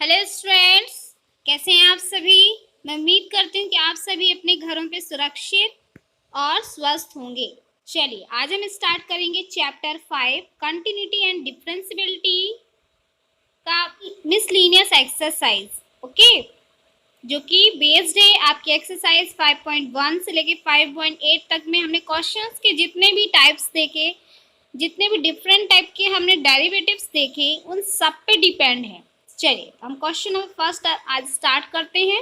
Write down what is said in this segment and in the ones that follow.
Hello students, कैसे हैं आप सभी। मैं उम्मीद करती हूँ कि आप सभी अपने घरों पे सुरक्षित और स्वस्थ होंगे। चलिए आज हम स्टार्ट करेंगे चैप्टर 5 कंटिन्यूटी एंड डिफरेंशियबिलिटी का मिसलिनियस एक्सरसाइज। ओके, जो कि बेस्ड है आपकी एक्सरसाइज 5.1 से लेके 5.8 तक में हमने क्वेश्चंस के जितने भी टाइप्स देखे, जितने भी डिफरेंट टाइप के हमने डेरिवेटिव्स देखे, उन सब पे डिपेंड है। चलिए हम क्वेश्चन नंबर फर्स्ट आज स्टार्ट करते हैं।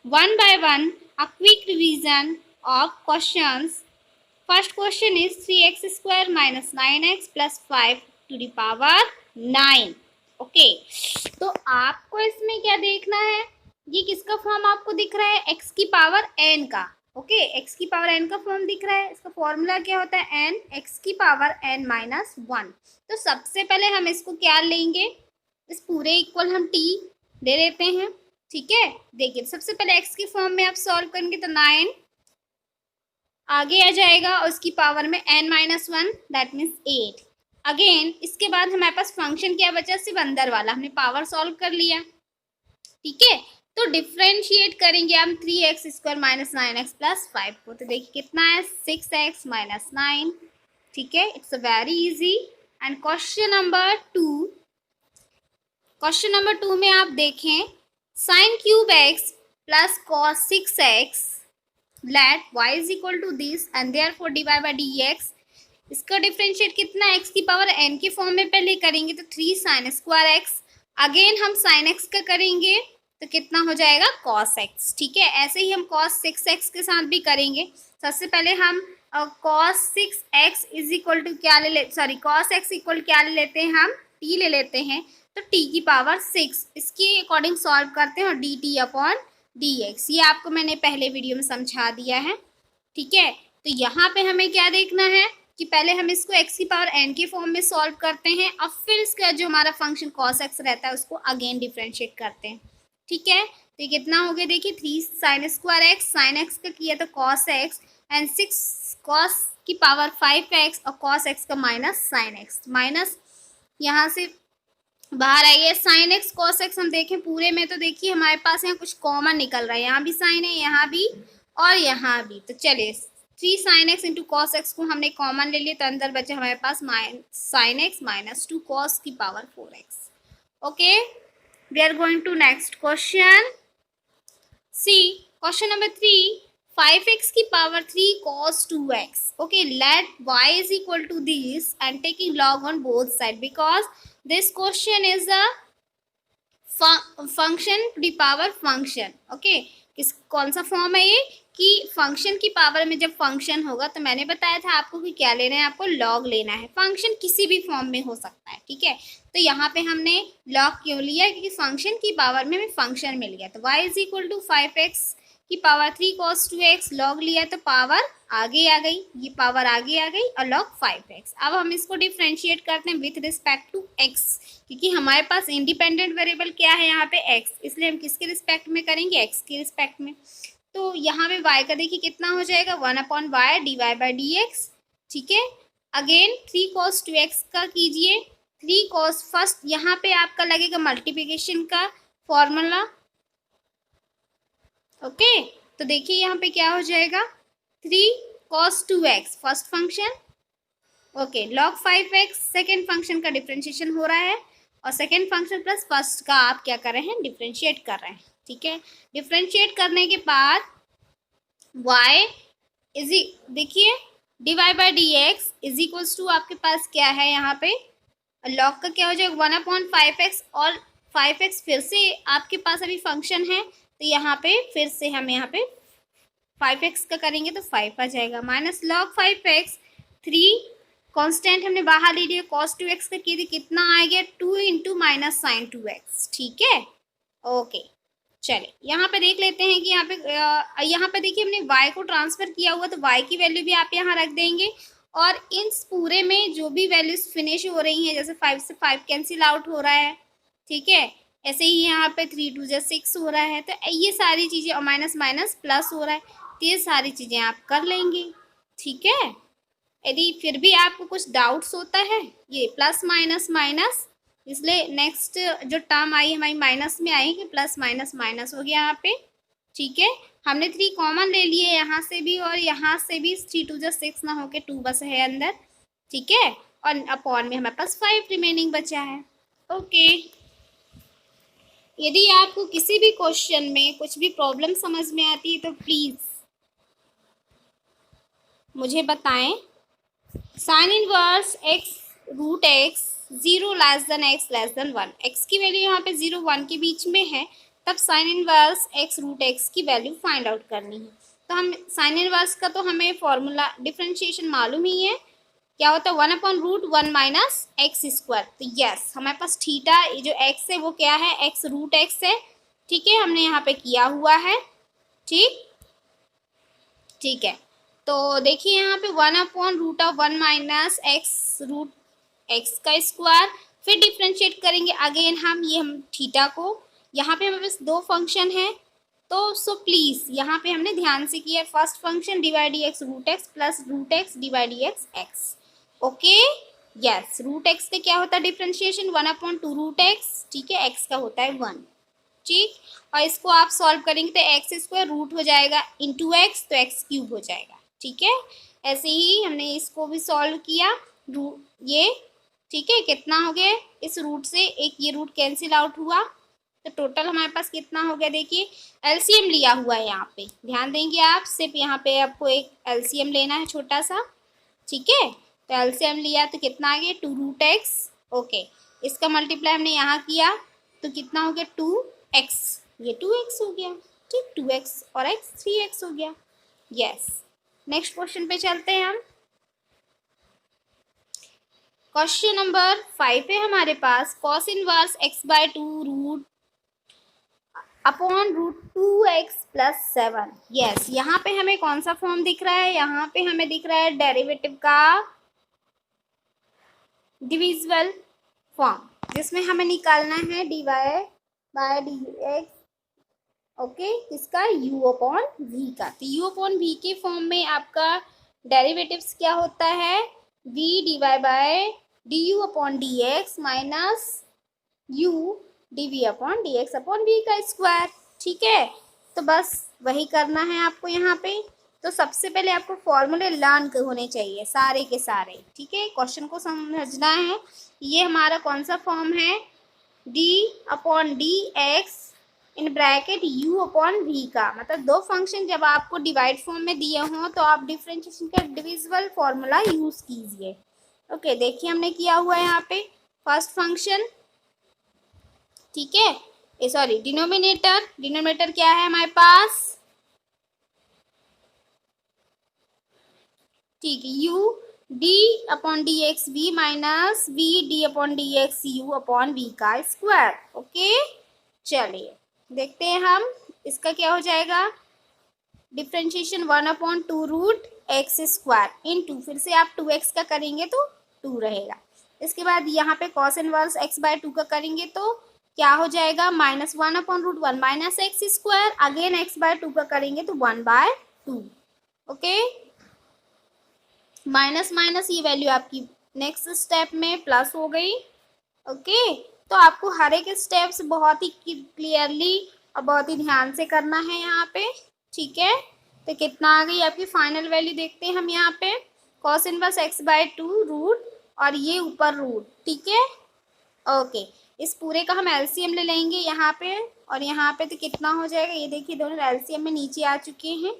One by one a quick revision of questions. First question is 3x² minus 9x plus 5 to the power 9। Okay, तो आपको इसमें क्या देखना है, ये किसका फॉर्म आपको दिख रहा है, x की पावर n का। ओके, x की पावर n का फॉर्म दिख रहा है। इसका फॉर्मूला क्या होता है, n x की पावर n माइनस 1। तो सबसे पहले हम इसको क्या लेंगे, इस पूरे इक्वल हम t ले लेते हैं। ठीक है, देखिए सबसे पहले x की फॉर्म में आप सॉल्व करेंगे तो 9 आगे आ जाएगा और उसकी पावर में n minus 1 that means 8। Again इसके बाद हमारे पास फंक्शन क्या बचा, सिर्फ अंदर वाला, हमने पावर सॉल्व कर लिया। ठीक है, तो डिफ्रेंशिएट करेंगे हम 3x² माइनस 9x प्लस 5 को। तो देखिए कितना है, 6x माइनस 9। ठीक है, it's very easy. And question number two में आप देखें, sine cube x plus cos 6x let y is equal to this and therefore dy by dx। इसका डिफरेंशिएट कितना है, x की पावर n के फॉर्म में पहले करेंगे तो 3 साइन स्क्वायर एक्स, अगेन हम साइन x का करेंगे तो कितना हो जाएगा cos x। ठीक है, ऐसे ही हम cos 6x के साथ भी करेंगे। सबसे पहले हम cos 6x is equal to क्या cos x इक्वल क्या ले लेते हैं, हम t ले लेते हैं। तो t की पावर 6 इसके अकॉर्डिंग सॉल्व करते हैं और dt अपॉन dx, ये आपको मैंने पहले वीडियो में समझा दिया है। ठीक है, तो यहाँ पे हमें क्या देखना है कि पहले हम इसको x की पावर n के फॉर्म में सॉल्व करते हैं, अब फिर इसका जो हमारा फंक्शन cos x रहता है उसको अगेन डिफ्रेंशिएट करते हैं। ठीक है, तो ये कितना हो गया, देखिए 3 sine square x, sine x का किया तो cos x एंड 6 cos की पावर 5x और cos x का माइनस साइन x, माइनस यहाँ से बाहर आइए साइन एक्स कॉस एक्स। हम देखें पूरे में तो देखिए हमारे पास यहाँ कुछ कॉमन निकल रहा है, यहाँ भी साइन है, यहाँ भी और यहाँ भी। तो चलिए 3 sine x into cos x को हमने कॉमन ले लिया, तो अंदर बचे हमारे पास साइन एक्स माइनस 2 कॉस की power 4x। Okay, we are going to next question. See question number 3, 5x की power 3 cos 2x। okay, let y is equal to this and taking log on both side because this question is a function to the power function। okay, किस कौन सा form है ये कि function की power में जब फंक्शन होगा, तो मैंने बताया था आपको कि क्या लेना है, आपको लॉग लेना है। फंक्शन किसी भी फॉर्म में हो सकता है। ठीक है, तो यहाँ पे हमने लॉग क्यों लिया, क्योंकि फंक्शन की पावर में हमें फंक्शन मिल गया। तो y is equal to 5x की पावर 3 cos 2x, लॉग लिया तो पावर आगे आ गई, ये पावर आगे आ गई और लॉग 5x। अब हम इसको डिफ्रेंशिएट करते हैं विथ रिस्पेक्ट टू x, क्योंकि हमारे पास इंडिपेंडेंट वेरिएबल क्या है यहाँ पे x, इसलिए हम किसके रिस्पेक्ट में करेंगे, x के रिस्पेक्ट में। तो यहाँ पे y का देखिए कितना हो जाएगा, 1/y dy बाई dx। ठीक है, अगेन 3 cos 2x का कीजिए, 3 cos फर्स्ट यहाँ पे आपका लगेगा मल्टीप्लिकेशन का फॉर्मूला। ओके, तो देखिए यहाँ पे क्या हो जाएगा, 3 cos 2x first function, okay, log 5x second function का डिफ्रेंशिएशन हो रहा है और सेकेंड फंक्शन प्लस फर्स्ट का आप क्या कर रहे हैं, डिफ्रेंशिएट कर रहे हैं। ठीक है, डिफ्रेंशिएट करने के बाद y इज देखिए dy by dx is equals to आपके पास क्या है, यहाँ पे log का क्या हो जाएगा 1/5x और 5x फिर से आपके पास अभी फंक्शन है, तो यहाँ पे फिर से हम यहाँ पे 5x का करेंगे तो 5 आ जाएगा, माइनस log 5x 3 कांस्टेंट हमने बाहर ले लिया, cos 2x का किया कितना आ गया 2 इंटू माइनस साइन 2x। ठीक है, ओके, चलिए यहाँ पे देख लेते हैं कि यहाँ पे देखिए हमने y को ट्रांसफर किया हुआ, तो y की वैल्यू भी आप यहाँ रख देंगे और इन पूरे में जो भी वैल्यूज फिनिश हो रही हैं, जैसे 5 से 5 कैंसिल आउट हो रहा है। ठीक है, ऐसे ही यहाँ पे 3 2 जा 6 हो रहा है, तो ये सारी चीज़ें और माइनस माइनस प्लस हो रहा है, तो ये सारी चीज़ें आप कर लेंगे। ठीक है, यदि फिर भी आपको कुछ डाउट्स होता है, ये प्लस माइनस माइनस इसलिए नेक्स्ट जो टर्म आई हमारी माइनस में आएगी, प्लस माइनस माइनस हो गया यहाँ पे। ठीक है, हमने 3 कॉमन ले लिए यहाँ से भी और यहाँ से भी, 3 2 जा 6 ना होके 2 बस है अंदर। ठीक है, और अपॉन में हमारे पास 5 रिमेनिंग बचा है। ओके, यदि आपको किसी भी क्वेश्चन में कुछ भी प्रॉब्लम समझ में आती है तो प्लीज़ मुझे बताएं। Sine inverse x root x 0 x <1, x की वैल्यू यहाँ पे 0 1 के बीच में है, तब sine inverse x root x की वैल्यू फाइंड आउट करनी है। तो हम साइन इनवर्स का तो हमें फॉर्मूला डिफरेंशिएशन मालूम ही है, क्या होता है 1/√1 माइनस एक्स स्क्वायर। तो यस, हमारे पास थीटा जो एक्स है वो क्या है, एक्स रूट एक्स है। ठीक है, हमने यहाँ पे किया हुआ है। ठीक है, तो देखिए यहाँ पे 1/√1 माइनस एक्स रूट एक्स का स्क्वायर, फिर डिफ्रेंशिएट करेंगे अगेन हम थीटा को। यहाँ पे हमारे पास 2 फंक्शन है, तो सो प्लीज़ यहाँ पे हमने ध्यान से किया, first function divide d x root x plus root x divide d x x. Okay, yes, root x का क्या होता है डिफ्रेंशिएशन 1/2√x। ठीक है, एक्स का होता है 1। ठीक, और इसको आप सॉल्व करेंगे तो एक्स स्क्वायर रूट हो जाएगा इंटू एक्स, तो एक्स क्यूब हो जाएगा। ठीक है, ऐसे ही हमने इसको भी सॉल्व किया, रूट ये। ठीक है, कितना हो गया, इस रूट से एक ये रूट कैंसिल आउट हुआ, तो टोटल हमारे पास कितना हो गया, देखिए एलसीएम लिया हुआ है यहाँ पे, ध्यान देंगे आप, सिर्फ यहाँ पे आपको एक एलसीएम लेना है छोटा सा। ठीक है, तो एलसीएम लिया तो कितना आ गया 2√x। ओके, इसका मल्टीप्लाई हमने यहाँ किया तो कितना हो गया 2x, ये 2x हो गया। ठीक, 2x और x 3x हो गया। यस, नेक्स्ट क्वेश्चन पे चलते हैं हम। क्वेश्चन नंबर 5 है हमारे पास, cos inverse x/2 root upon √2x + 7। Yes, यहाँ पे हमें कौन सा फॉर्म दिख रहा है, यहाँ पे हमें दिख रहा है डेरिवेटिव का डिविजिबल फॉर्म, जिसमें हमें निकालना है dy/dx। ओके, इसका u/v का, तो u/v के फॉर्म में आपका डेरिवेटिव्स क्या होता है, v dy/du/dx minus u dv/dx/v का स्क्वायर। ठीक है, तो बस वही करना है आपको यहाँ पे। तो सबसे पहले आपको फॉर्मूले लर्न होने चाहिए सारे के सारे। ठीक है, क्वेश्चन को समझना है। ये हमारा कौन सा फॉर्म है, d/dx इन ब्रैकेट u/v का, मतलब 2 फंक्शन जब आपको डिवाइड फॉर्म में दिए हों तो आप डिफरेंशिएशन का डिविजिबल फॉर्मूला यूज़ कीजिए। ओके, देखिए हमने किया हुआ है यहाँ पे फर्स्ट फंक्शन। ठीक है, ये सॉरी डिनोमिनेटर क्या है हमारे पास, ठीक है, u d/dx v minus v d/dx u/v का स्क्वायर। ओके, चलिए देखते हैं हम, इसका क्या हो जाएगा, डिफ्रेंशिएशन 1/2√x² इंटू, फिर से आप 2x का करेंगे तो 2 रहेगा। इसके बाद यहाँ पे कॉस इनवर्स x/2 का करेंगे तो क्या हो जाएगा, -1/√1 माइनस x², अगेन x/2 का करेंगे तो 1/2। ओके, माइनस माइनस ये वैल्यू आपकी नेक्स्ट स्टेप में प्लस हो गई। ओके, तो आपको हर एक स्टेप्स बहुत ही क्लियरली और बहुत ही ध्यान से करना है यहाँ पे। ठीक है, तो कितना आ गई आपकी फाइनल वैल्यू, देखते हैं हम यहाँ पे, कॉस इनवर्स x/2 रूट और ये ऊपर रूट। ठीक है, ओके, इस पूरे का हम एलसीएम ले लेंगे यहाँ पे, और यहाँ पे तो कितना हो जाएगा, ये देखिए दोनों एलसीएम में नीचे आ चुके हैं।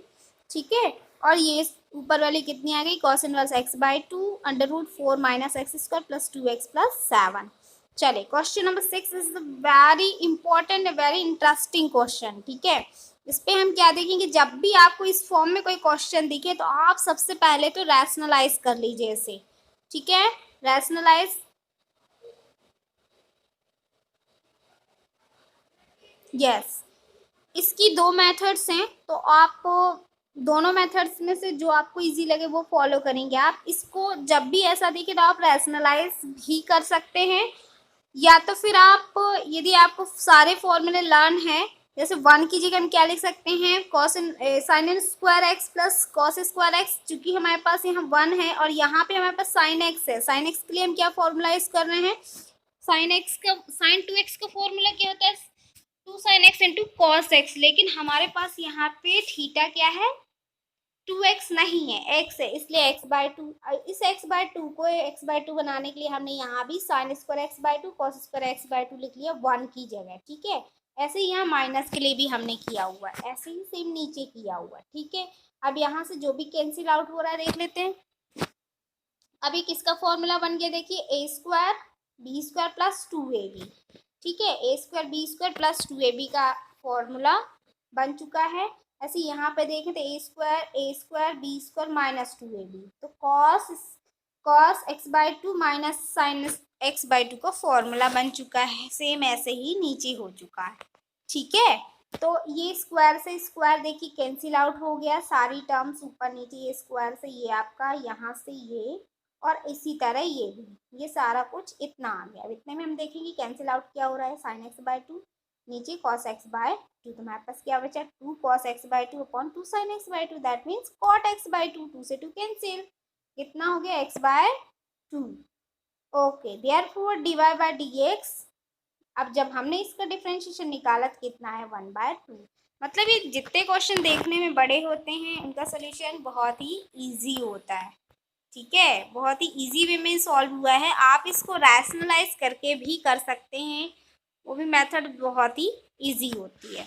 ठीक है, और ये ऊपर वाली कितनी आ गई, cos inverse x/2 √4 minus x² + 2x + 7। चले, question number 6 is very important, very interesting question. ठीक है, इस पे हम क्या देखेंगे, जब भी आपको इस फॉर्म में कोई क्वेश्चन दिखे तो आप सबसे पहले तो रैशनलाइज कर लीजिए इसे। ठीक है, रैशनलाइज, यस, इसकी 2 मेथड्स हैं, तो आप दोनों मेथड्स में से जो आपको इजी लगे वो फॉलो करेंगे। आप इसको जब भी ऐसा दिखे तो आप रैशनलाइज भी कर सकते हैं, या तो फिर आप, यदि आपको सारे फॉर्मूले लर्न हैं, जैसे 1 की जगह हम क्या लिख सकते हैं, sin square x plus cos square x, चूँकि हमारे पास यहाँ 1 है और यहाँ पे हमारे पास sin x है। sin x के लिए हम क्या फॉर्मूलाइज कर रहे हैं, साइन 2x का फॉर्मूला क्या होता है, 2 sin x into cos x, लेकिन हमारे पास यहाँ पे थीटा क्या है, 2x नहीं है, x है, इसलिए x/2। इस x/2 को x/2 बनाने के लिए हमने यहाँ भी sine square x/2 cos square x/2 लिख लिया 1 की जगह, ठीक है। ऐसे ही यहाँ माइनस के लिए भी हमने किया हुआ है, ऐसे ही सेम नीचे किया हुआ है, ठीक है। अब यहाँ से जो भी कैंसिल आउट हो रहा है देख लेते हैं। अभी किसका फॉर्मूला बन गया, देखिए a² b² प्लस 2ab, ठीक है, a² b² प्लस 2ab का फॉर्मूला बन चुका है। ऐसे यहाँ पे देखें तो a² b² माइनस 2ab, तो cos x/2 minus sign x/2 का फॉर्मूला बन चुका है। सेम ऐसे ही नीचे हो चुका है, ठीक है। तो ये स्क्वायर से स्क्वायर देखिए कैंसिल आउट हो गया, सारी टर्म्स ऊपर नीचे, ये स्क्वायर से ये आपका, यहाँ से ये, और इसी तरह ये भी, ये सारा कुछ इतना आ गया। अब इतने में हम देखेंगे कैंसिल आउट क्या हो रहा है, साइन x/2 नीचे cos x/2, तो हमारे पास क्या बचा, 2 cos x/2 upon 2 sin x/2, that means cot x/2, 2 से 2 कैंसिल, कितना हो गया x/2। Okay, therefore dy by dx, अब जब हमने इसका डिफरेंशिएशन निकाला तो कितना है 1/2। मतलब ये जितने क्वेश्चन देखने में बड़े होते हैं उनका सोल्यूशन बहुत ही इजी होता है, ठीक है, बहुत ही इजी वे में सॉल्व हुआ है। आप इसको रैशनलाइज करके भी कर सकते हैं, वो भी मेथड बहुत ही इजी होती है।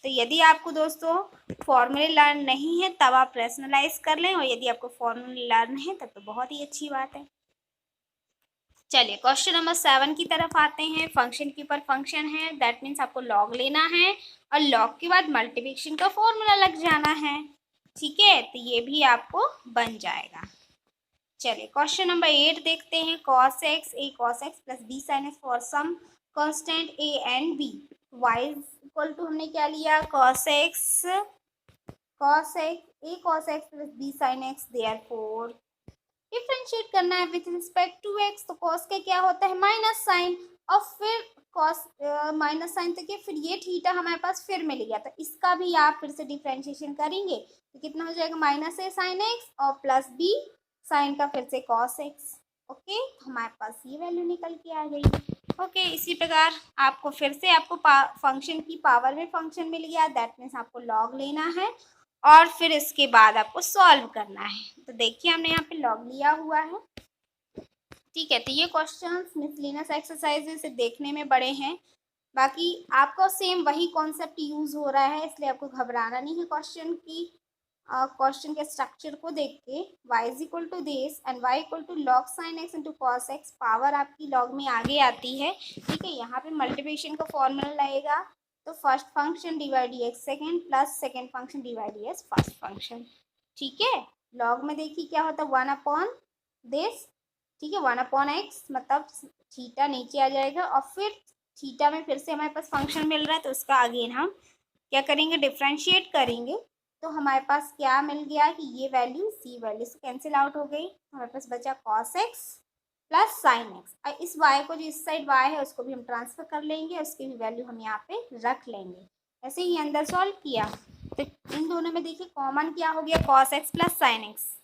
तो यदि आपको दोस्तों फॉर्मूले लर्न नहीं है तब आप रैशनलाइज कर लें, और यदि आपको फॉर्मूले लर्न है तब तो बहुत ही अच्छी बात है। चलिए क्वेश्चन नंबर 7 की तरफ आते हैं। फंक्शन के ऊपर फंक्शन है, दैट मीन्स आपको लॉग लेना है और लॉग के बाद मल्टीप्लिकेशन का फॉर्मूला लग जाना है, ठीक है, तो ये भी आपको बन जाएगा। चलिए क्वेश्चन नंबर 8 देखते हैं। cos x a cos x plus b sin x for some constant a and b, y equal to हमने क्या लिया, cos x a cos x plus b sin x, therefore differentiate करना है with respect to x, तो cos का क्या होता है माइनस साइन, और फिर cos माइनस साइन तक, फिर ये थीटा हमारे पास फिर मिल गया, तो इसका भी आप फिर से डिफरेंशिएशन करेंगे तो कितना हो जाएगा, माइनस a sin x और प्लस b साइन का फिर से cos x। ओके, तो हमारे पास ये वैल्यू निकल के आ गई। ओके, इसी प्रकार आपको फिर से आपको फंक्शन की पावर में फंक्शन मिल गया, दैट मीन्स आपको लॉग लेना है और फिर इसके बाद आपको सॉल्व करना है। तो देखिए हमने यहाँ पे लॉग लिया हुआ है, ठीक है। तो ये क्वेश्चंस मिसलेनियस एक्सरसाइजेस से देखने में बड़े हैं, बाकी आपको सेम वही कॉन्सेप्ट यूज हो रहा है, इसलिए आपको घबराना नहीं है क्वेश्चन के स्ट्रक्चर को देख के। y is equal to this and y equal to log sine x into cos x, power आपकी लॉग में आगे आती है, ठीक है। यहाँ पे मल्टीप्लिकेशन का फॉर्मूला लगेगा, तो first function divide dx second plus second function divide dx first function, ठीक है। लॉग में देखिए क्या होता है 1 अपॉन दिस, ठीक है, 1 अपॉन x, मतलब थीटा नीचे आ जाएगा और फिर थीटा में फिर से हमारे पास फंक्शन मिल रहा है, तो उसका अगेन हम क्या करेंगे, डिफ्रेंशिएट करेंगे। तो हमारे पास क्या मिल गया कि ये वैल्यू सी वैल्यू से कैंसिल आउट हो गई, हमारे पास बचा cos x plus sine x. और इस y को जो इस साइड y है उसको भी हम ट्रांसफर कर लेंगे, उसकी भी वैल्यू हम यहाँ पे रख लेंगे। ऐसे ही अंदर सॉल्व किया तो इन दोनों में देखिए कॉमन क्या हो गया, cos x plus sine x.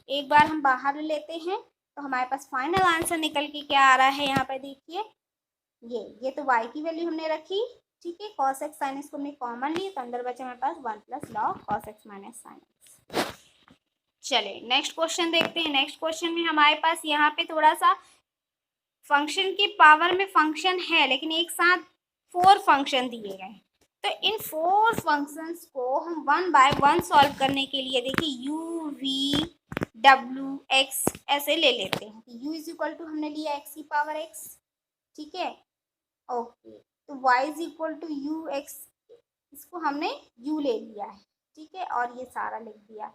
एक बार हम बाहर लेते हैं तो हमारे पास फाइनल आंसर निकल के क्या आ रहा है, यहाँ पे देखिए ये तो y की वैल्यू हमने रखी, ठीक है, cos x sin x को हमने कॉमन ली, तो अंदर बचा हमारे पास 1 plus log cos x minus sine x. चलिए नेक्स्ट क्वेश्चन देखते हैं। नेक्स्ट क्वेश्चन में हमारे पास यहाँ पे थोड़ा सा फंक्शन की पावर में फंक्शन है, लेकिन एक साथ 4 फंक्शन दिए गए, तो इन 4 फंक्शंस को हम 1 बाय 1 सॉल्व करने के लिए देखिए u v w x ऐसे ले लेते हैं। u इज इक्वल टू हमने लिया x की पावर x, ठीक है, ओके, तो y is equal to u x, इसको हमने u ले लिया है, ठीक है, और ये सारा लिख दिया।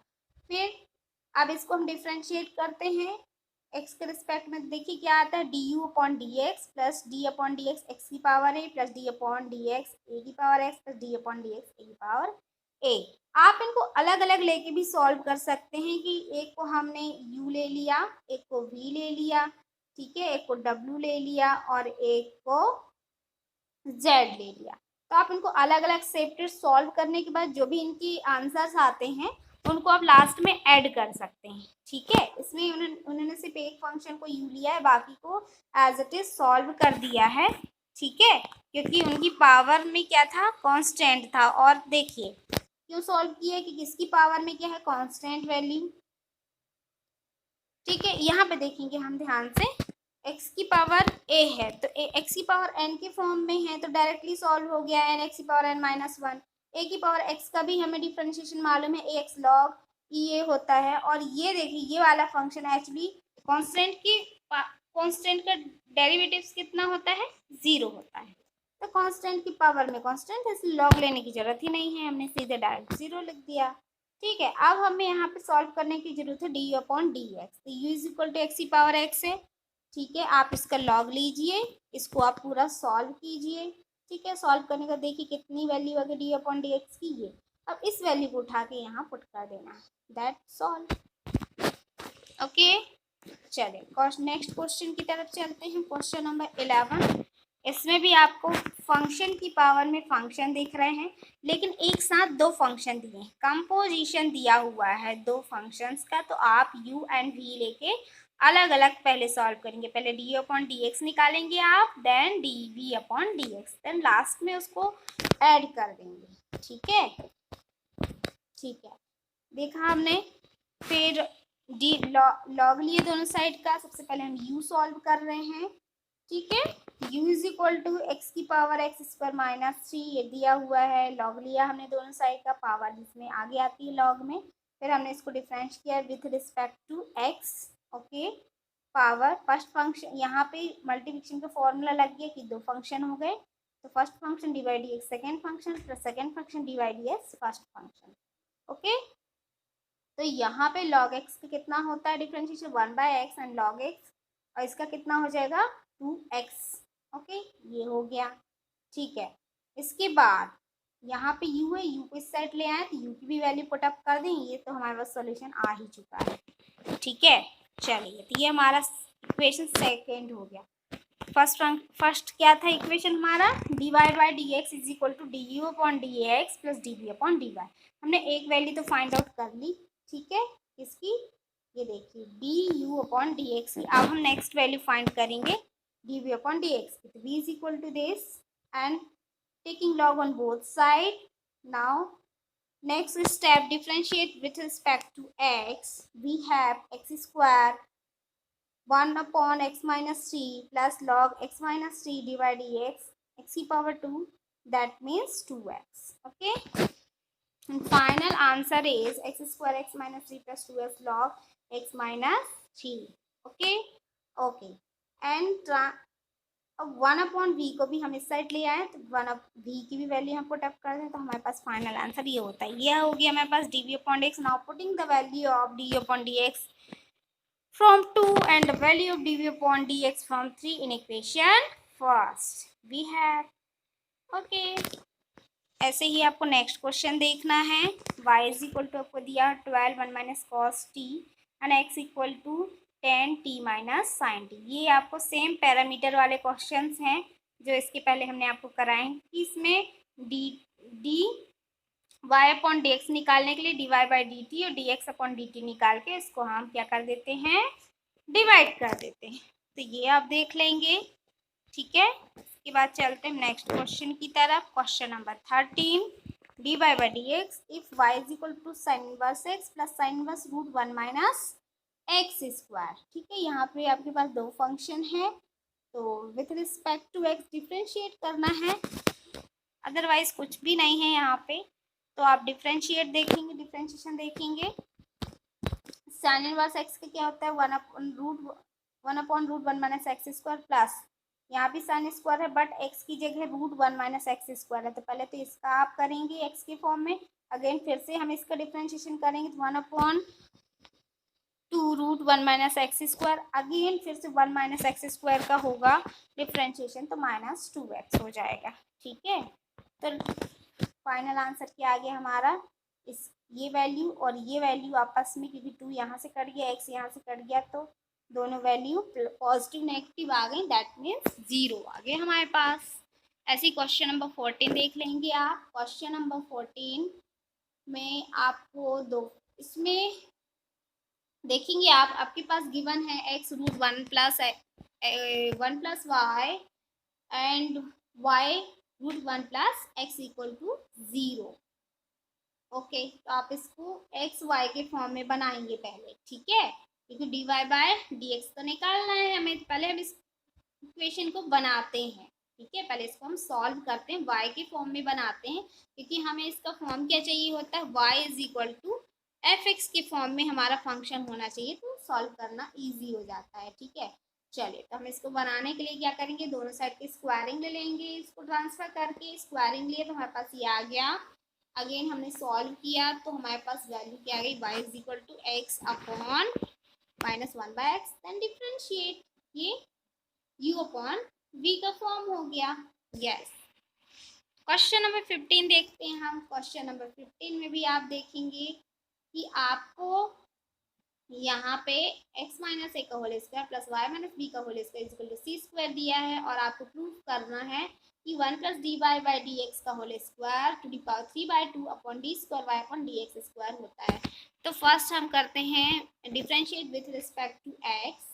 फिर अब इसको हम डिफ्रेंशिएट करते हैं x के रिस्पेक्ट में, देखिए क्या आता है, d u upon d x plus d upon d x x की power a plus d upon d x a की power x plus d upon d x a की पावर a। आप इनको अलग अलग लेके भी सॉल्व कर सकते हैं कि एक को हमने u ले लिया, एक को v ले लिया, ठीक है, एक को w ले लिया और एक को z ले लिया। तो आप इनको अलग अलग सेपरेट सॉल्व करने के बाद जो भी इनकी आंसर्स आते हैं उनको आप लास्ट में ऐड कर सकते हैं। ठीक है, इसमें उन्होंने सिर्फ एक फंक्शन को यू लिया है, बाकी को एज इट इज सॉल्व कर दिया है। ठीक है, क्योंकि उनकी पावर में क्या था, कांस्टेंट था। और देखिए क्यों सॉल्व किया है कि किसकी पावर में क्या है, कांस्टेंट वैल्यू। ठीक है, यहाँ पे देखेंगे हम ध्यान से, x की पावर a है तो x की पावर n के फॉर्म में है तो डायरेक्टली सॉल्व हो गया n x की power n minus one. a की पावर x का भी हमें डिफरेंशिएशन मालूम है, ax log e a होता है। और ये देखिए ये वाला फंक्शन एक्चुअली कांस्टेंट का डेरिवेटिव्स कितना होता है, 0 होता है। तो कांस्टेंट की पावर में कांस्टेंट, इसलिए लॉग लेने की जरूरत ही नहीं है, हमने सीधे डायरेक्ट 0 लिख दिया। ठीक है, अब हमें यहाँ पे सॉल्व करने की जरूरत है डी अपॉन डी एक्स। तो u is equal to x की पावर एक्स है। ठीक है, आप इसका लॉग लीजिए, इसको आप पूरा सॉल्व कीजिए। ठीक है, सॉल्व करने का देखिए कितनी वैल्यू आ गई डी अपॉन डी एक्स की, ये अब इस वैल्यू को उठा के यहाँ पुट कर देना, दैट्स ऑल। ओके, चलिए नेक्स्ट क्वेश्चन की तरफ चलते हैं। क्वेश्चन नंबर 11, इसमें भी आपको फंक्शन की पावर में फंक्शन दिख रहे हैं, लेकिन एक साथ दो फंक्शन दिए हैं, कंपोजिशन दिया हुआ है दो फंक्शंस का। तो आप u एंड v लेके अलग अलग पहले सॉल्व करेंगे। पहले डी अपॉन डी एक्स निकालेंगे आप, then d v upon d x, then last में उसको ऐड कर देंगे। ठीक है, ठीक है, देखा हमने। फिर डी लॉग लिए दोनों साइड का। सबसे पहले हम u सॉल्व कर रहे हैं। ठीक है, u is equal to x की पावर एक्स स्क्वायर माइनस 3, ये दिया हुआ है। लॉग लिया हमने दोनों साइड का, पावर इसमें आगे आती है लॉग में। फिर हमने इसको डिफरेंस किया with respect to x. Okay, power first function, यहाँ पे मल्टीप्लिकेशन का फॉर्मूला लग गया कि दो फंक्शन हो गए, तो first function divide x second function plus second function divide x first function. Okay, तो यहाँ पे log x का कितना होता है differentiation, 1/x and log x, और इसका कितना हो जाएगा 2x। ओके, ये हो गया। ठीक है, इसके बाद यहाँ पे u है, u को इस साइड ले आए तो u की भी वैल्यू पुट अप कर दें, ये तो हमारे पास सॉल्यूशन आ ही चुका है। ठीक है, चलिए, तो ये हमारा इक्वेशन सेकेंड हो गया। फर्स्ट क्या था इक्वेशन हमारा, dy by d x is equal to d u upon d x plus d v upon d y. हमने एक वैल्यू तो फाइंड आउट कर ली। ठीक है, इसकी ये देखिए d u upon d x की। अब हम नेक्स्ट वैल्यू फाइंड करेंगे d v upon d x की। तो v is equal to this and taking log on both side. Now next step, differentiate with respect to x. We have x square 1 upon x minus 3 plus log x minus 3 divided dx x की power 2, that means 2x. Okay, and final answer is x square x minus 3 plus 2x log x minus 3. Okay, okay, and अब 1 upon we को भी हम इस side ले आए, तो 1 up we की भी वैल्यू हम पुट अप कर दें, तो हमारे पास फाइनल आंसर ये होता है। ये हो गया हमारे पास d v upon d x. Now putting the value of d upon d x from 2 and the value of dv upon dx from 3 in equation first we have. okay, ऐसे ही आपको नेक्स्ट क्वेश्चन देखना है। y is equal to आपको दिया 12 1 minus cos t and x equal to 10 t minus sine t. ये आपको same parameter वाले questions हैं जो इसके पहले हमने आपको कराए हैं। इसमें d y upon d x निकालने के लिए d y by d t और d x upon d t निकाल के इसको हम क्या कर देते हैं, डिवाइड कर देते हैं। तो ये आप देख लेंगे। ठीक है, इसके बाद चलते हैं नेक्स्ट क्वेश्चन की तरफ। Question number 13, d y by d x if y is equal to sine inverse x plus sine inverse root 1 minus x square. ठीक है, यहाँ पे आपके पास दो फंक्शन है, तो with respect to x differentiate करना है, अदरवाइज कुछ भी नहीं है यहाँ पे। तो आप डिफ्रेंशिएट देखेंगे, डिफ्रेंशिएशन देखेंगे। साइन इनवर्स एक्स का क्या होता है, 1 upon root 1 minus x square plus यहाँ भी साइन स्क्वायर है बट एक्स की जगह रूट 1 माइनस एक्स स्क्वायर है। तो पहले तो इसका आप करेंगे एक्स के फॉर्म में, अगेन फिर से हम इसका डिफ्रेंशिएशन करेंगे तो 1 upon 2 root 1 minus x square, again फिर से 1 माइनस एक्स स्क्वायर का होगा डिफ्रेंशिएशन, तो माइनस 2x हो जाएगा। ठीक है, तो फाइनल आंसर क्या आ गया हमारा, इस ये वैल्यू और ये वैल्यू आपस में, क्योंकि 2 यहाँ से कट गया x यहाँ से कट गया, तो दोनों वैल्यू पॉजिटिव नेगेटिव आ गई, दैट मीन्स 0 आ गए हमारे पास। ऐसे क्वेश्चन नंबर 14 देख लेंगे आप। क्वेश्चन नंबर 14 में आपको दो इसमें देखेंगे आप, आपके पास गिवन है x root 1+y and y root 1+x equal to 0। Okay, तो आप इसको एक्स वाई के फॉर्म में बनाएंगे पहले, ठीक है, क्योंकि d y by d x तो निकालना है हमें। पहले हम इस इक्वेशन को बनाते हैं, ठीक है, पहले इसको हम सॉल्व करते हैं, y के फॉर्म में बनाते हैं, क्योंकि हमें इसका फॉर्म क्या चाहिए होता है, y is equal to f x के फॉर्म में हमारा फंक्शन होना चाहिए, तो सॉल्व करना इजी हो जाता है, ठीक है। चलिए, तो हम इसको बनाने के लिए क्या करेंगे, दोनों साइड की स्क्वायरिंग ले लेंगे, इसको ट्रांसफर करके स्क्वायरिंग लिए तो हमारे पास ये आ गया। अगेन हमने सॉल्व किया तो हमारे पास वैल्यू क्या आ गई, y is equal to x upon -1/x, then differentiate, ये u अपॉन v का फॉर्म हो गया। यस, क्वेश्चन नंबर 15 देखते हैं हम। क्वेश्चन नंबर 15 में भी आप देखेंगे कि आपको यहाँ पे x माइनस ए का whole square plus y minus b का whole square equal to c square दिया है, और आपको प्रूफ करना है कि 1 plus d y by d x का whole square to the power 3/2 upon d square y upon d x square होता है। तो फर्स्ट हम करते हैं differentiate with respect to x.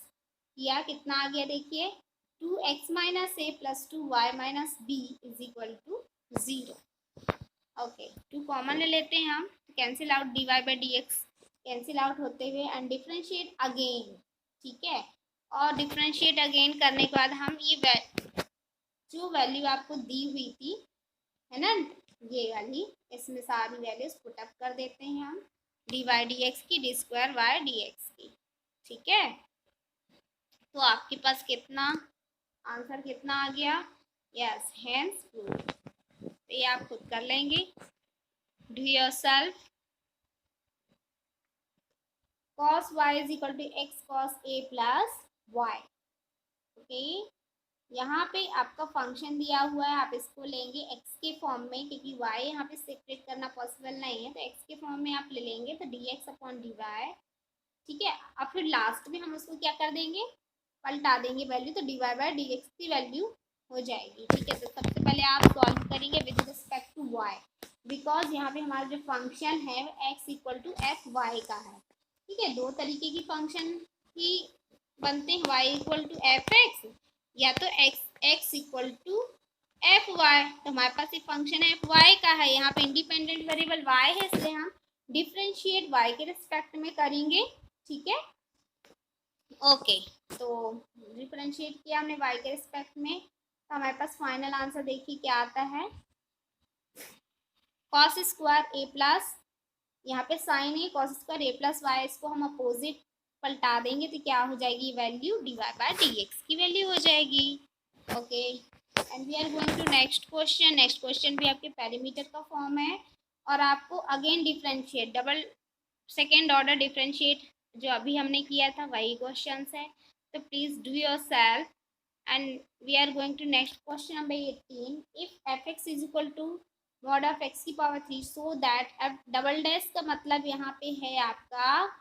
किया, कितना आ गया देखिए, 2x minus a plus 2y minus B is equal to 0। Okay, 2 common ले लेते हैं हम, cancel out d y by d x cancel out होते हुए, एंड डिफरेंशिएट अगेन, ठीक है। और डिफरेंशिएट अगेन करने के बाद हम ये जो वैल्यू आपको दी हुई थी, है ना, ये वाली, इसमें सारी वैल्यूज पुटअप कर देते हैं हम, डी वाई डी एक्स की, d square y d x की, ठीक है। तो आपके पास कितना आंसर कितना आ गया, यस, हेंस प्रूफ। तो ये आप खुद कर लेंगे, do yourself. cos y is equal to x cos a plus y. Okay, यहाँ पे आपका फंक्शन दिया हुआ है, आप इसको लेंगे x के फॉर्म में, क्योंकि y यहाँ पे सेपरेट करना पॉसिबल नहीं है, तो x के फॉर्म में आप ले लेंगे, तो dx अपॉन dy, ठीक है। अब फिर लास्ट में हम उसको क्या कर देंगे, पलटा देंगे वैल्यू, तो dy बाई डी एक्स की वैल्यू हो जाएगी, ठीक है। तो सबसे पहले आप सॉल्व करेंगे with respect to y, because यहाँ पे हमारा जो फंक्शन है x equal to f y का है, ठीक है। दो तरीके की फंक्शन ही बनते हैं, y equal to f x या तो x equal to f y. तो हमारे पास ये फंक्शन एफ वाई का है, यहाँ पे इंडिपेंडेंट वेरिएबल y है, इसलिए हम डिफरेंशिएट y के रिस्पेक्ट में करेंगे, ठीक है। ओके, तो डिफरेंशिएट किया हमने y के रिस्पेक्ट में, तो हमारे पास फाइनल आंसर देखिए क्या आता है, कॉस स्क्वायर ए प्लस, यहाँ पे साइन है cos square a plus y, इसको हम अपोजिट पलटा देंगे तो क्या हो जाएगी value, d y by d x की वैल्यू हो जाएगी। Okay, and we are going to next question. Next question भी आपके पेरीमीटर का फॉर्म है, और आपको again differentiate, double second order differentiate जो अभी हमने किया था वही क्वेश्चन है, तो please do yourself. And we are going to next question number 18। If f x is equal to mod of x की पावर 3 सो दैट, अब डबल डैश का मतलब यहाँ पे है आपका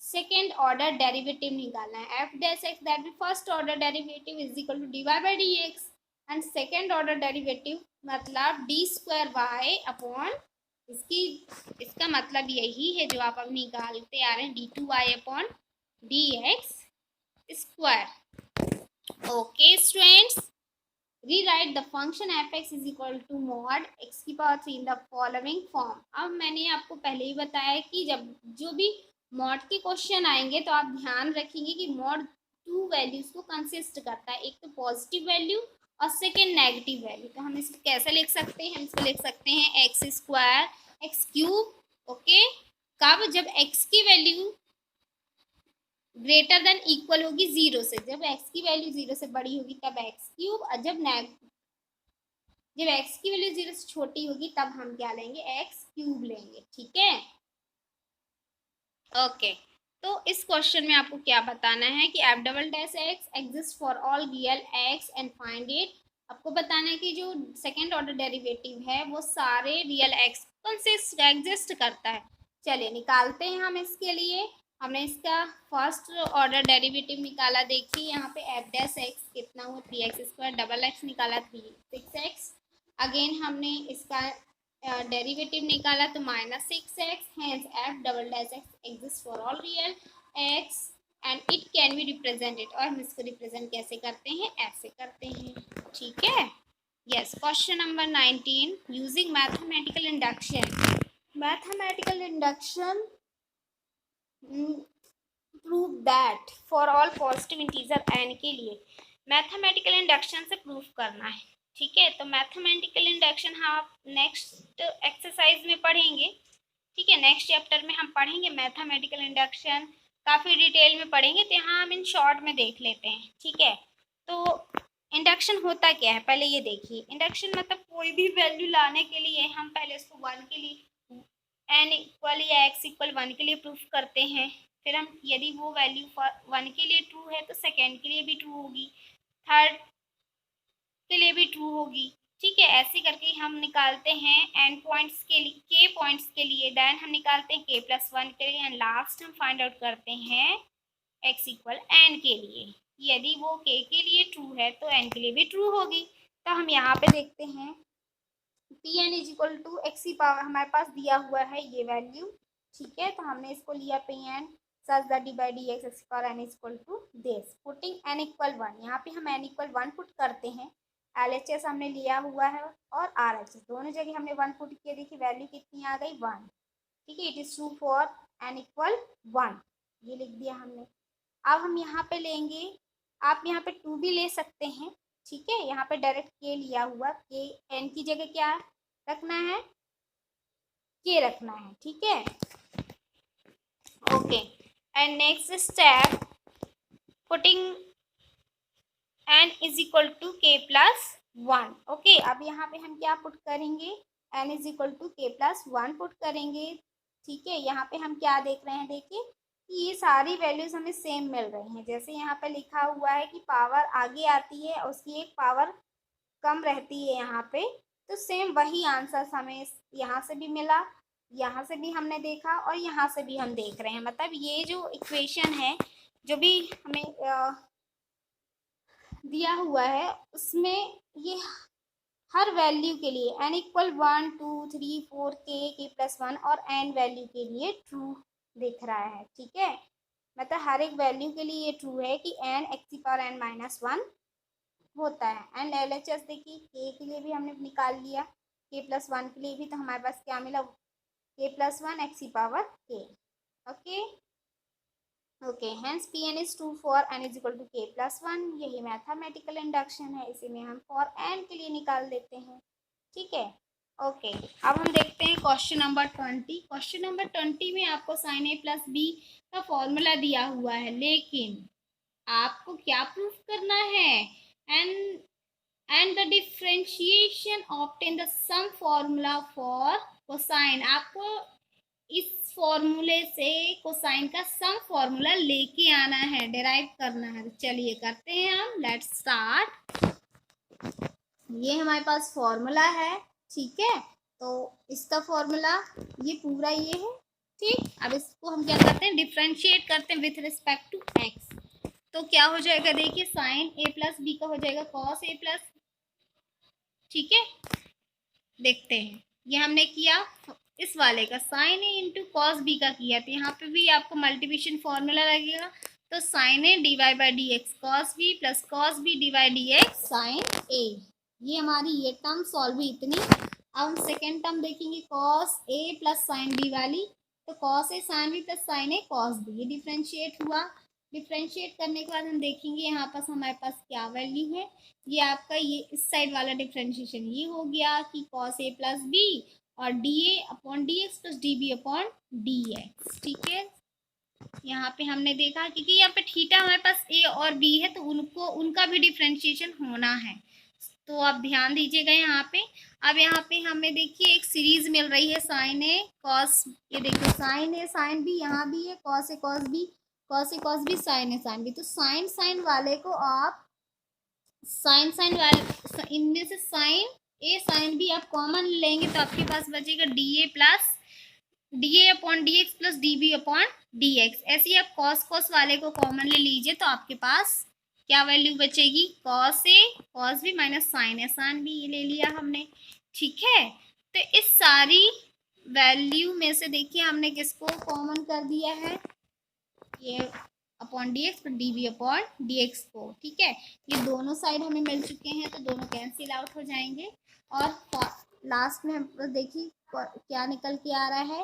सेकेंड ऑर्डर डेरिवेटिव निकालना है, एफ डैश एक्स दैट भी first order derivative is equal to d y by d x, and second order derivative मतलब डी स्क्वायर वाई अपॉन इसका मतलब यही है जो आप अब निकालते आ रहे हैं, d two y upon d x square. Okay students, rewrite the function f(x) is equal to mod x की power 3 in the following form। अब मैंने आपको पहले ही बताया कि जब जो भी मॉड के क्वेश्चन आएंगे तो आप ध्यान रखेंगे कि मॉड 2 वैल्यूज को कंसिस्ट करता है, एक तो पॉजिटिव वैल्यू और सेकेंड नेगेटिव वैल्यू। तो हम इसको कैसे लिख सकते हैं, हम इसको लिख सकते हैं x square x cube. Okay, कब, जब x की वैल्यू ग्रेटर देन इक्वल होगी 0 से, जब x की वैल्यू 0 से बड़ी होगी तब एक्स क्यूब, और जब x की वैल्यू 0 से छोटी होगी तब हम क्या लेंगे, एक्स क्यूब लेंगे, ठीक है। ओके, तो इस क्वेश्चन में आपको क्या बताना है कि F double dash x exist for all real x and find it. आपको बताना है कि जो सेकेंड ऑर्डर डेरिवेटिव है वो सारे रियल एक्स कंसिस्ट एग्जिस्ट करता है। चलिए निकालते हैं हम इसके लिए। हमने इसका फर्स्ट ऑर्डर डेरिवेटिव निकाला, देखिए यहाँ पे एफ डैश एक्स कितना हुआ 3x स्क्वायर, डबल एक्स निकाला 6x। अगेन हमने इसका डेरिवेटिव निकाला तो -6x, hence f double dash x exist for all real x and it can be represented, और हम इसको रिप्रेजेंट कैसे करते हैं, ऐसे करते हैं, ठीक है। Yes, question number 19, using mathematical induction. Mathematical induction prove that for all positive integer n के लिए मैथमेटिकल इंडक्शन से प्रूफ करना है, ठीक है। तो मैथमेटिकल इंडक्शन हम नेक्स्ट एक्सरसाइज में पढ़ेंगे, ठीक है। नेक्स्ट चैप्टर में हम पढ़ेंगे मैथमेटिकल इंडक्शन, काफ़ी डिटेल में पढ़ेंगे, तो यहाँ हम इन शॉर्ट में देख लेते हैं, ठीक है। तो इंडक्शन होता क्या है, पहले ये देखिए। इंडक्शन मतलब कोई भी वैल्यू लाने के लिए हम पहले इसको 1 के लिए n इक्वल या x इक्वल 1 के लिए प्रूफ करते हैं, फिर हम यदि वो वैल्यू 1 के लिए ट्रू है तो सेकेंड के लिए भी ट्रू होगी, थर्ड के लिए भी ट्रू होगी, ठीक है। ऐसे करके हम निकालते हैं n पॉइंट्स के लिए, k पॉइंट्स के लिए, देन हम निकालते हैं k+1 के लिए, एंड लास्ट हम फाइंड आउट करते हैं x इक्वल n के लिए। यदि वो k के लिए ट्रू है तो n के लिए भी ट्रू होगी। तो हम यहाँ पे देखते हैं Pn is equal to x की पावर, हमारे पास दिया हुआ है ये वैल्यू, ठीक है। तो हमने इसको लिया Pn such that d by d x x power n is equal to this, putting n equal 1, यहाँ पे हम n इक्वल 1 पुट करते हैं। LHS हमने लिया हुआ है और RHS दोनों जगह हमने 1 पुट किया, देखिए वैल्यू कितनी आ गई 1, ठीक है। It is true for n equal 1, ये लिख दिया हमने। अब हम यहाँ पे लेंगे, आप यहाँ पे 2 भी ले सकते हैं, ठीक है। यहाँ पे डायरेक्ट k लिया हुआ, k n की जगह क्या रखना है, k रखना है, ठीक है। Okay, and next step, putting n is equal to k+1। Okay, अब यहाँ पे हम क्या पुट करेंगे, n is equal to k+1 put करेंगे, ठीक है। यहाँ पे हम क्या देख रहे हैं, देखिए कि ये सारी वैल्यूज हमें सेम मिल रही हैं। जैसे यहाँ पे लिखा हुआ है कि पावर आगे आती है उसकी एक पावर कम रहती है यहाँ पे, तो सेम वही आंसर हमें यहाँ से भी मिला, यहाँ से भी हमने देखा और यहाँ से भी हम देख रहे हैं। मतलब ये जो इक्वेशन है, जो भी हमें दिया हुआ है, उसमें ये हर वैल्यू के लिए n इक्वल 1 2 3 4 k+1 और n वैल्यू के लिए ट्रू दिख रहा है, ठीक है। मतलब हर एक वैल्यू के लिए ये ट्रू है कि n x की पावर n-1 होता है। एंड LHS देखिए k के लिए भी हमने निकाल लिया, k+1 के लिए भी, तो हमारे पास क्या मिला, k+1 x की power k। Okay okay, hence Pn is true for n is equal to k+1। यही मैथमेटिकल इंडक्शन है, इसी में हम फॉर n के लिए निकाल देते हैं, ठीक है। ओके, अब हम देखते हैं क्वेश्चन नंबर 20। क्वेश्चन नंबर 20 में आपको sin a प्लस बी का फॉर्मूला दिया हुआ है, लेकिन आपको क्या प्रूफ करना है, and the differentiation obtain the sum formula for cosine. आपको इस फॉर्मूले से कोसाइन का सम फॉर्मूला लेके आना है, डिराइव करना है। तो चलिए करते हैं हम, लेट्स स्टार्ट। ये हमारे पास फॉर्मूला है, ठीक है। तो इसका फॉर्मूला ये पूरा ये है, ठीक। अब इसको हम क्या करते हैं, डिफ्रेंशिएट करते हैं विथ रिस्पेक्ट टू एक्स। तो क्या हो जाएगा, देखिए साइन ए प्लस बी का हो जाएगा कॉस ए प्लस, ठीक है। देखते हैं, ये हमने किया इस वाले का साइन ए इंटू कॉस बी का किया, तो यहाँ पे भी आपको मल्टीप्लिकेशन फॉर्मूला लगेगा। तो sine a divide by d x cos b plus cos b divide d x sine a, ये हमारी ये टर्म सॉल्व हुई इतनी। अब हम सेकेंड टर्म देखेंगे, cos a plus sine b वाली, तो cos a sine b plus sine a cos b, ये डिफ्रेंशिएट हुआ। डिफ्रेंशिएट करने के बाद हम देखेंगे यहाँ पास हमारे पास क्या वैल्यू है। ये आपका ये इस साइड वाला डिफ्रेंशिएशन ये हो गया कि कॉस ए प्लस बी और d a upon d x plus d b upon d x, ठीक है। यहाँ पे हमने देखा क्योंकि यहाँ पे थीटा हमारे पास ए और बी है, तो उनको उनका भी डिफ्रेंशिएशन होना है, तो आप ध्यान दीजिएगा यहाँ पे। अब यहाँ पे हमें देखिए एक सीरीज मिल रही है, साइन ए कॉस, ये देखो साइन ए साइन बी, यहाँ भी है cos a cos b, cos a cos b, sine a sine b. तो साइन साइन वाले को आप साइन साइन वाले इनमें से साइन ए साइन बी आप कॉमन लेंगे, तो आपके पास बचेगा d a plus d a upon d x plus d b upon d x. ऐसे ही आप कॉस कॉस वाले को कॉमन ले लीजिए, तो आपके पास क्या वैल्यू बचेगी, cos a cos b minus sine a sine B, ये ले लिया हमने, ठीक है। तो इस सारी वैल्यू में से देखिए हमने किसको कॉमन कर दिया है, ये upon d x d v upon d x को, ठीक है। ये दोनों साइड हमें मिल चुके हैं तो दोनों कैंसिल आउट हो जाएंगे। और लास्ट में हम देखिए क्या निकल के आ रहा है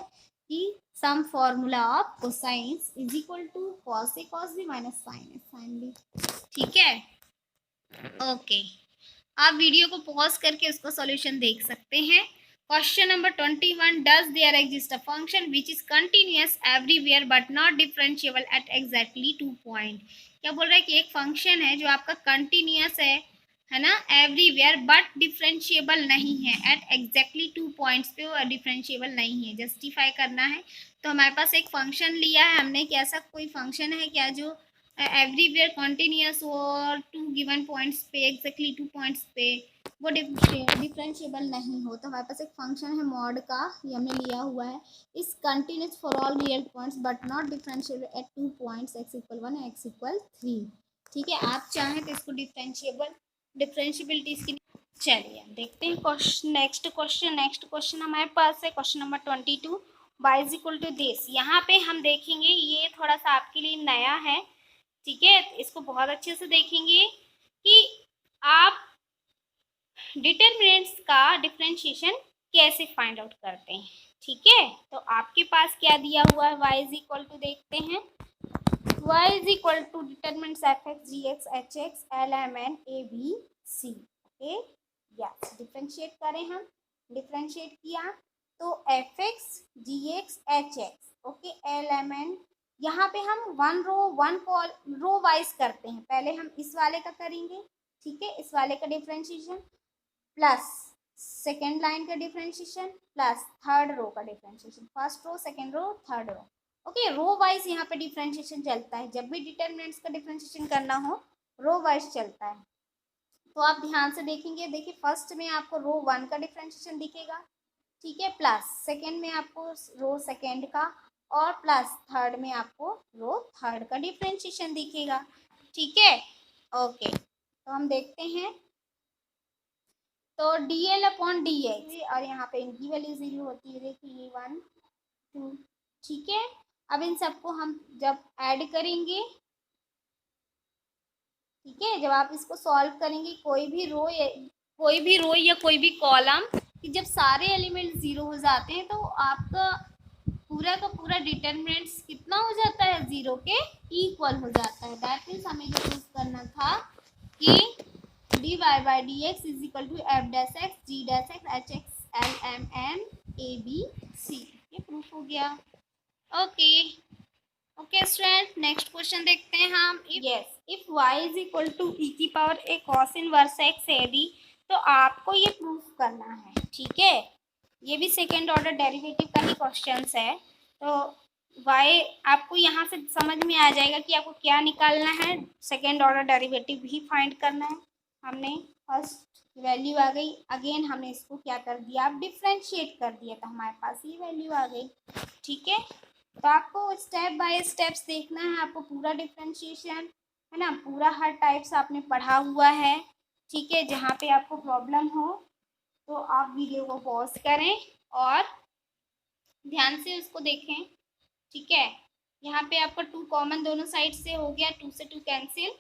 कि sum formula of cosines is equal to cos a cos b minus sine a sine b, ठीक है। ओके, आप वीडियो को पॉज करके उसको सॉल्यूशन देख सकते हैं। Question number 21, does there exist a function which is continuous everywhere but not differentiable at exactly 2 point. क्या बोल रहा है कि एक फंक्शन है जो आपका कंटिन्यूअस है ना, एवरीवेयर, बट डिफरेंशिएबल नहीं है एट एग्जैक्टली 2 पॉइंट्स पे वो डिफरेंशिएबल नहीं है। जस्टिफाई करना है तो हमारे पास एक फंक्शन लिया है हमने कि ऐसा कोई फंक्शन है क्या जो एवरीवेयर कॉन्टिन्यूस और 2 गिवन पॉइंट्स पे एग्जैक्टली 2 पॉइंट्स पे वो डिफरेंशिएबल नहीं हो। तो हमारे पास एक फंक्शन है मॉड का, ये हमने लिया हुआ है, इस continuous for all real points but not differentiable eight 2 points x = 1 x = 3, ठीक है। आप चाहें तो इसको डिफरेंशिएबिलिटी इसकी, चलिए देखते हैं क्वेश्चन। नेक्स्ट क्वेश्चन हमारे पास है क्वेश्चन नंबर 22, y = दिस। यहाँ पे हम देखेंगे, ये थोड़ा सा आपके लिए नया है, ठीक है। इसको बहुत अच्छे से देखेंगे कि आप डिटरमिनेंट्स का डिफरेंशिएशन कैसे फाइंड आउट करते हैं, ठीक है। तो आपके पास क्या दिया हुआ है, y = देखते हैं, y = determinants f(x), g(x), h(x), l(m), n, a, b, c, okay. Yes, differentiate करें हम, डिफरेंशिएट किया तो f(x), g(x), h(x), okay, l(m), n। यहाँ पे हम वन रो वाइज करते हैं। पहले हम इस वाले का करेंगे, ठीक है, इस वाले का डिफरेंशिएशन प्लस सेकेंड लाइन का डिफरेंशिएशन प्लस थर्ड रो का differentiation, first row, second row, third row, okay. Row wise यहाँ पे डिफरेंशिएशन चलता है। जब भी डिटरमिनेंट्स का डिफरेंशिएशन करना हो रो वाइज चलता है। तो आप ध्यान से देखेंगे, देखिए फर्स्ट में आपको रो 1 का डिफरेंशिएशन दिखेगा, ठीक है, प्लस सेकेंड में आपको रो सेकेंड का, और प्लस थर्ड में आपको रो थर्ड का डिफरेंशिएशन दिखेगा, ठीक है। ओके, तो हम देखते हैं, तो dl/dx, और यहाँ पे इनकी वैल्यू 0 होती है, देखिए ये 1 2, ठीक है। अब इन सबको हम जब ऐड करेंगे, ठीक है, जब आप इसको सॉल्व करेंगे, कोई भी रो या कोई भी कॉलम कि जब सारे एलिमेंट 0 हो जाते हैं तो आपका पूरा का पूरा डिटरमिनेंट्स कितना हो जाता है, 0 के इक्वल हो जाता है। दैट मीन्स हमें जो प्रूफ करना था कि dy/dx = f(x), g(x), h(x), l(m), n, a, b, c, ये प्रूफ हो गया। ओके स्टूडेंट, नेक्स्ट क्वेश्चन देखते हैं हम। If y = e⁻a cos inverse x ab, तो आपको ये प्रूफ करना है, ठीक है। ये भी सेकेंड ऑर्डर डेरिवेटिव का ही क्वेश्चन है। तो y आपको यहाँ से समझ में आ जाएगा कि आपको क्या निकालना है, सेकेंड ऑर्डर डेरिवेटिव भी फाइंड करना है। हमने फर्स्ट वैल्यू आ गई, अगेन हमने इसको क्या कर दिया, आप डिफ्रेंशिएट कर दिया, तो हमारे पास ये वैल्यू आ गई, ठीक है। तो आपको स्टेप बाय स्टेप्स देखना है, आपको पूरा डिफ्रेंशिएशन है ना, पूरा हर टाइप्स आपने पढ़ा हुआ है, ठीक है। जहाँ पे आपको प्रॉब्लम हो तो आप वीडियो को पॉज करें और ध्यान से उसको देखें, ठीक है। यहाँ पे आपका 2 कॉमन दोनों साइड से हो गया, 2 से 2 कैंसिल,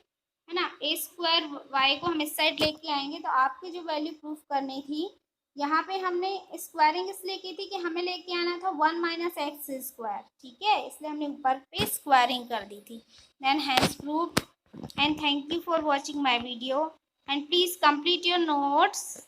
है ना। a² y को हम इस साइड लेके आएंगे, तो आपकी जो वैल्यू प्रूफ करनी थी, यहाँ पे हमने स्क्वायरिंग इसलिए की थी कि हमें लेके आना था 1 - x², ठीक है, इसलिए हमने ऊपर पे स्क्वायरिंग कर दी थी। Then hence proof, and thank you for watching my video, and please complete your notes.